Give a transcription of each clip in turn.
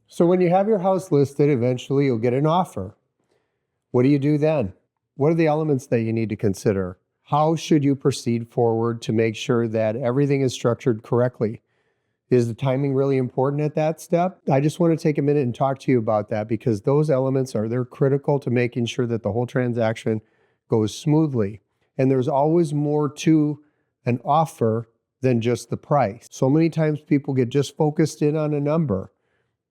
So when you have your house listed, eventually you'll get an offer. What do you do then? What are the elements that you need to consider? How should you proceed forward to make sure that everything is structured correctly? Is the timing really important at that step? I just want to take a minute and talk to you about that because those elements they're critical to making sure that the whole transaction goes smoothly. And there's always more to an offer than just the price. So many times people get just focused in on a number.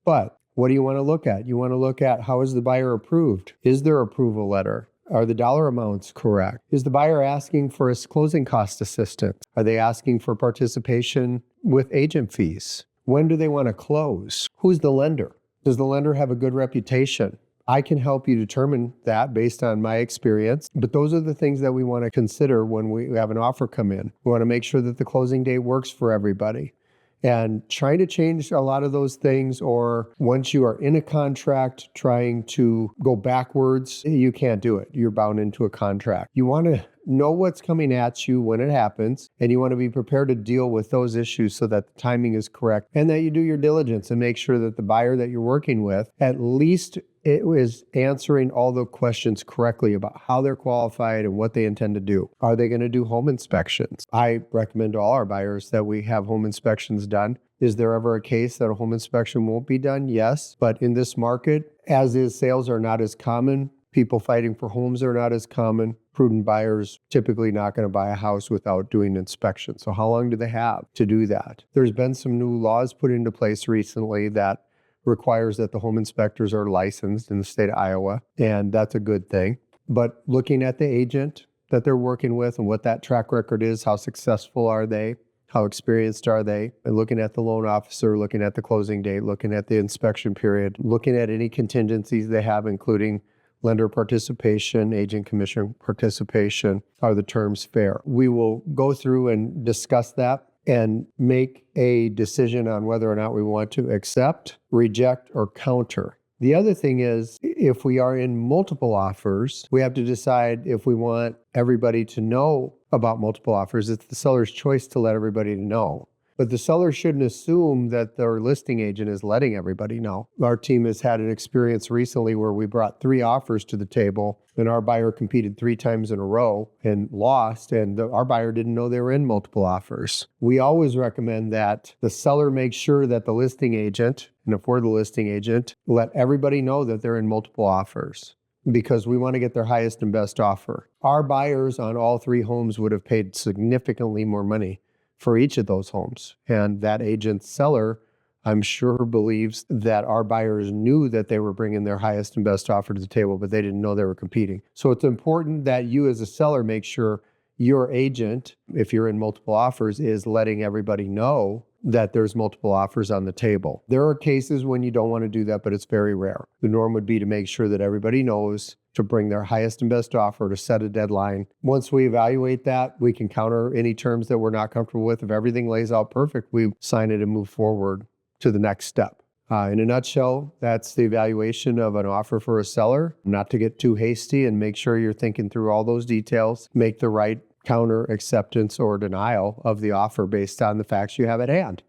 But what do you want to look at? You want to look at how is the buyer approved? Is there approval letter? Are the dollar amounts correct? Is the buyer asking for a closing cost assistance? Are they asking for participation with agent fees? When do they want to close? Who's the lender? Does the lender have a good reputation? I can help you determine that based on my experience, but those are the things that we want to consider when we have an offer come in. We want to make sure that the closing date works for everybody. And trying to change a lot of those things, or once you are in a contract, trying to go backwards, you can't do it. You're bound into a contract. You want to know what's coming at you when it happens, and you want to be prepared to deal with those issues so that the timing is correct and that you do your diligence and make sure that the buyer that you're working with, at least it is answering all the questions correctly about how they're qualified and what they intend to do. Are they going to do home inspections? I recommend to all our buyers that we have home inspections done. Is there ever a case that a home inspection won't be done? Yes. But in this market, as is, sales are not as common. People fighting for homes are not as common. Prudent buyers typically not going to buy a house without doing inspection. So how long do they have to do that? There's been some new laws put into place recently that requires that the home inspectors are licensed in the state of Iowa, and that's a good thing. But looking at the agent that they're working with and what that track record is, how successful are they, how experienced are they, and looking at the loan officer, looking at the closing date, looking at the inspection period, looking at any contingencies they have, including lender participation, agent commission participation, are the terms fair? We will go through and discuss that and make a decision on whether or not we want to accept, reject, or counter. The other thing is, if we are in multiple offers, we have to decide if we want everybody to know about multiple offers. It's the seller's choice to let everybody know. But the seller shouldn't assume that their listing agent is letting everybody know. Our team has had an experience recently where we brought 3 offers to the table and our buyer competed 3 times in a row and lost, and our buyer didn't know they were in multiple offers. We always recommend that the seller make sure that the listing agent, and if we're the listing agent, let everybody know that they're in multiple offers, because we want to get their highest and best offer. Our buyers on all 3 homes would have paid significantly more money for each of those homes. And that agent seller, I'm sure, believes that our buyers knew that they were bringing their highest and best offer to the table, but they didn't know they were competing. So it's important that you as a seller make sure your agent, if you're in multiple offers, is letting everybody know that there's multiple offers on the table. There are cases when you don't want to do that, but it's very rare. The norm would be to make sure that everybody knows to bring their highest and best offer, to set a deadline. Once we evaluate that, we can counter any terms that we're not comfortable with. If everything lays out perfect, we sign it and move forward to the next step. In a nutshell, that's the evaluation of an offer for a seller. Not to get too hasty, and make sure you're thinking through all those details. Make the right counter, acceptance, or denial of the offer based on the facts you have at hand.